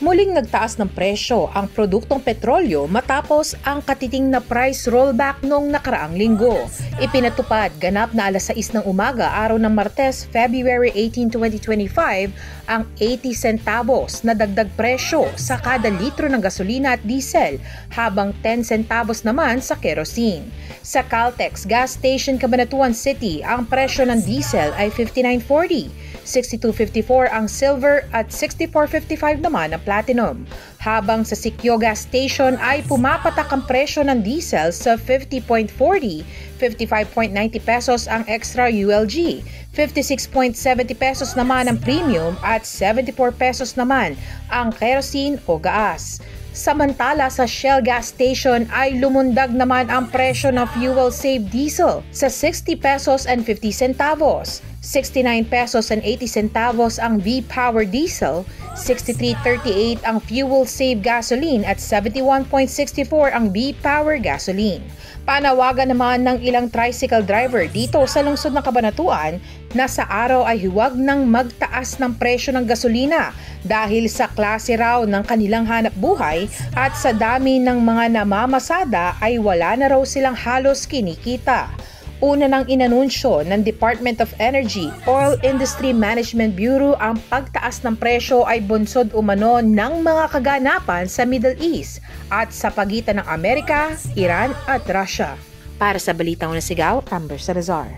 Muling nagtaas ng presyo ang produktong petrolyo matapos ang katiting na price rollback noong nakaraang linggo. Ipinatupad ganap na alas 6 ng umaga araw ng Martes, February 18, 2025 ang 80 centavos na dagdag presyo sa kada litro ng gasolina at diesel habang 10 centavos naman sa kerosene. Sa Caltex Gas Station, Cabanatuan City, ang presyo ng diesel ay 59.40, 62.54 ang silver at 64.55 naman ang platinum. Habang sa Sikyo Gas Station ay pumapatak ang presyo ng diesel sa 50.40, 55.90 pesos ang extra ULG, 56.70 pesos naman ang premium at 74 pesos naman ang kerosene o gas. Samantala sa Shell Gas Station ay lumundag naman ang presyo ng fuel save diesel sa 60 pesos and 50 centavos, 69 pesos and 80 centavos ang V-Power diesel, 63.38 ang fuel save gasoline at 71.64 ang V-Power gasoline. Panawagan naman ng ilang tricycle driver dito sa lungsod ng Cabanatuan na sa araw ay huwag nang magtaas ng presyo ng gasolina dahil sa klase raw ng kanilang hanap buhay at sa dami ng mga namamasada ay wala na raw silang halos kinikita. Una nang inanunsyo ng Department of Energy Oil Industry Management Bureau ang pagtaas ng presyo ay bunsod umano ng mga kaganapan sa Middle East at sa pagitan ng Amerika, Iran at Russia. Para sa Balitang Unang Sigaw, Amber Salazar.